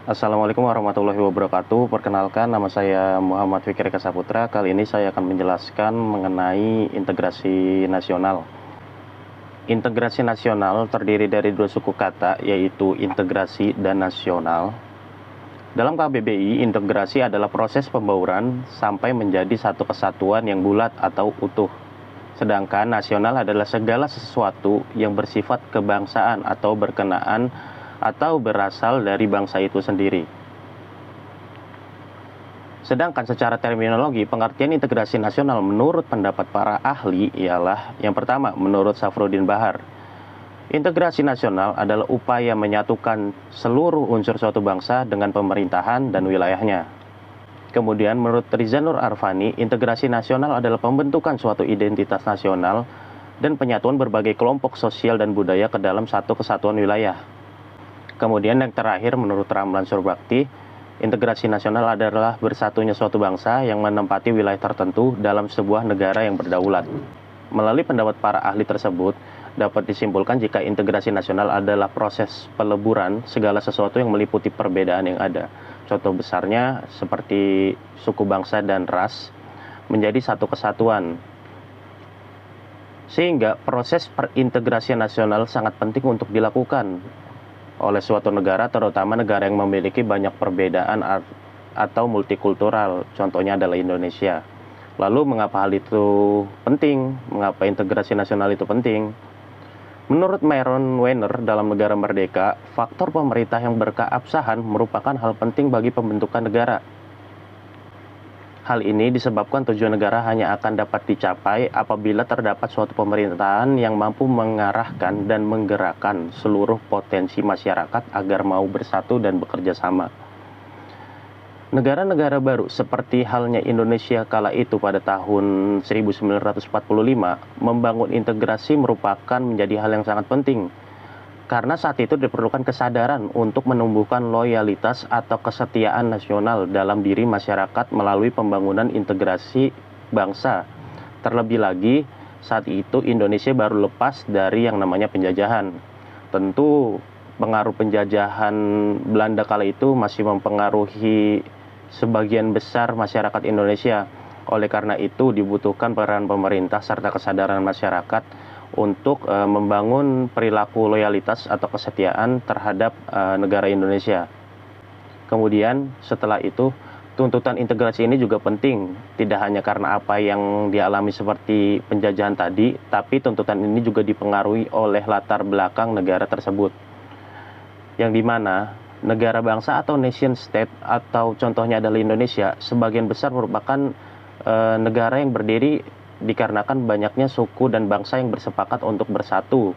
Assalamualaikum warahmatullahi wabarakatuh. Perkenalkan, nama saya Muhammad Fikri Kasaputra. Kali ini saya akan menjelaskan mengenai integrasi nasional. Integrasi nasional terdiri dari dua suku kata, yaitu integrasi dan nasional. Dalam KBBI, integrasi adalah proses pembauran sampai menjadi satu kesatuan yang bulat atau utuh. Sedangkan nasional adalah segala sesuatu yang bersifat kebangsaan atau berkenaan atau berasal dari bangsa itu sendiri. Sedangkan secara terminologi, pengertian integrasi nasional menurut pendapat para ahli ialah yang pertama, menurut Safruddin Bahar, integrasi nasional adalah upaya menyatukan seluruh unsur suatu bangsa dengan pemerintahan dan wilayahnya. Kemudian menurut Riza Nur Arfani, integrasi nasional adalah pembentukan suatu identitas nasional dan penyatuan berbagai kelompok sosial dan budaya ke dalam satu kesatuan wilayah. Kemudian yang terakhir menurut Ramlan Surbakti, integrasi nasional adalah bersatunya suatu bangsa yang menempati wilayah tertentu dalam sebuah negara yang berdaulat. Melalui pendapat para ahli tersebut, dapat disimpulkan jika integrasi nasional adalah proses peleburan segala sesuatu yang meliputi perbedaan yang ada. Contoh besarnya seperti suku bangsa dan ras menjadi satu kesatuan. Sehingga proses perintegrasian nasional sangat penting untuk dilakukan oleh suatu negara, terutama negara yang memiliki banyak perbedaan atau multikultural, contohnya adalah Indonesia. Lalu mengapa hal itu penting? Mengapa integrasi nasional itu penting? Menurut Myron Weiner dalam Negara Merdeka, faktor pemerintah yang berkeabsahan merupakan hal penting bagi pembentukan negara. Hal ini disebabkan tujuan negara hanya akan dapat dicapai apabila terdapat suatu pemerintahan yang mampu mengarahkan dan menggerakkan seluruh potensi masyarakat agar mau bersatu dan bekerja sama. Negara-negara baru seperti halnya Indonesia kala itu pada tahun 1945 membangun integrasi merupakan menjadi hal yang sangat penting. Karena saat itu diperlukan kesadaran untuk menumbuhkan loyalitas atau kesetiaan nasional dalam diri masyarakat melalui pembangunan integrasi bangsa. Terlebih lagi saat itu Indonesia baru lepas dari yang namanya penjajahan. Tentu pengaruh penjajahan Belanda kala itu masih mempengaruhi sebagian besar masyarakat Indonesia. Oleh karena itu dibutuhkan peran pemerintah serta kesadaran masyarakat untuk membangun perilaku loyalitas atau kesetiaan terhadap negara Indonesia. Kemudian setelah itu tuntutan integrasi ini juga penting, tidak hanya karena apa yang dialami seperti penjajahan tadi, tapi tuntutan ini juga dipengaruhi oleh latar belakang negara tersebut, yang dimana negara bangsa atau nation state atau contohnya adalah Indonesia sebagian besar merupakan negara yang berdiri dikarenakan banyaknya suku dan bangsa yang bersepakat untuk bersatu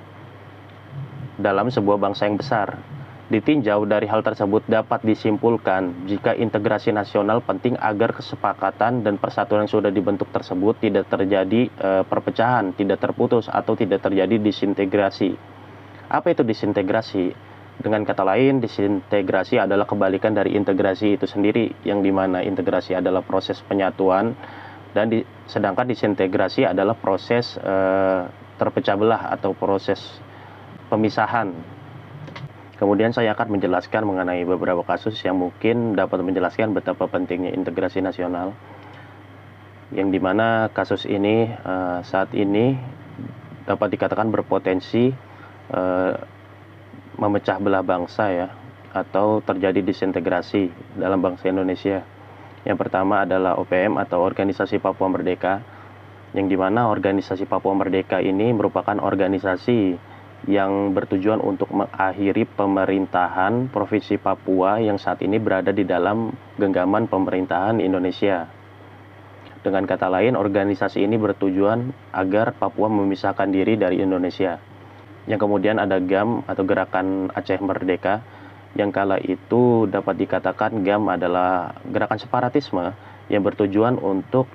dalam sebuah bangsa yang besar. Ditinjau dari hal tersebut dapat disimpulkan jika integrasi nasional penting agar kesepakatan dan persatuan yang sudah dibentuk tersebut tidak terjadi perpecahan, tidak terputus atau tidak terjadi disintegrasi. Apa itu disintegrasi? Dengan kata lain, disintegrasi adalah kebalikan dari integrasi itu sendiri, yang dimana integrasi adalah proses penyatuan dan sedangkan disintegrasi adalah proses terpecah belah atau proses pemisahan. Kemudian saya akan menjelaskan mengenai beberapa kasus yang mungkin dapat menjelaskan betapa pentingnya integrasi nasional, yang dimana kasus ini saat ini dapat dikatakan berpotensi memecah belah bangsa ya, atau terjadi disintegrasi dalam bangsa Indonesia. Yang pertama adalah OPM atau Organisasi Papua Merdeka, yang dimana Organisasi Papua Merdeka ini merupakan organisasi yang bertujuan untuk mengakhiri pemerintahan Provinsi Papua yang saat ini berada di dalam genggaman pemerintahan Indonesia. Dengan kata lain, organisasi ini bertujuan agar Papua memisahkan diri dari Indonesia. Yang kemudian ada GAM atau Gerakan Aceh Merdeka, yang kala itu dapat dikatakan GAM adalah gerakan separatisme yang bertujuan untuk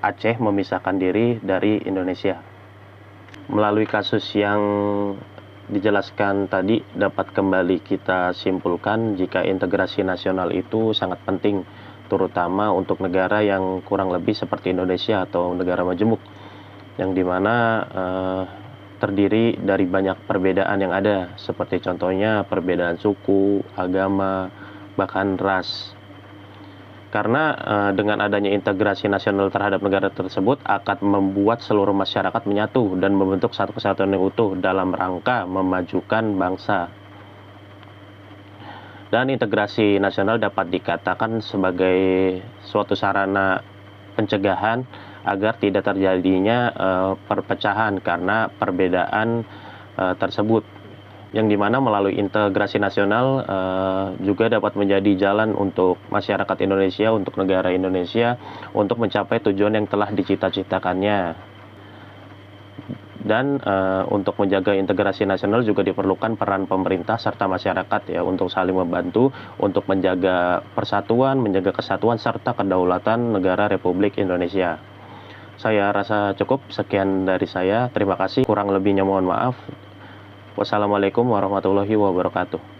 Aceh memisahkan diri dari Indonesia. Melalui kasus yang dijelaskan tadi dapat kembali kita simpulkan jika integrasi nasional itu sangat penting, terutama untuk negara yang kurang lebih seperti Indonesia atau negara majemuk, yang dimana terdiri dari banyak perbedaan yang ada, seperti contohnya perbedaan suku, agama, bahkan ras. Karena dengan adanya integrasi nasional terhadap negara tersebut akan membuat seluruh masyarakat menyatu dan membentuk satu kesatuan yang utuh dalam rangka memajukan bangsa. Dan integrasi nasional dapat dikatakan sebagai suatu sarana pencegahan agar tidak terjadinya perpecahan karena perbedaan tersebut, yang dimana melalui integrasi nasional juga dapat menjadi jalan untuk masyarakat Indonesia, untuk negara Indonesia, untuk mencapai tujuan yang telah dicita-citakannya. Dan untuk menjaga integrasi nasional juga diperlukan peran pemerintah serta masyarakat ya, untuk saling membantu untuk menjaga persatuan, menjaga kesatuan serta kedaulatan negara Republik Indonesia. Saya rasa cukup, sekian dari saya. Terima kasih, kurang lebihnya mohon maaf. Wassalamualaikum warahmatullahi wabarakatuh.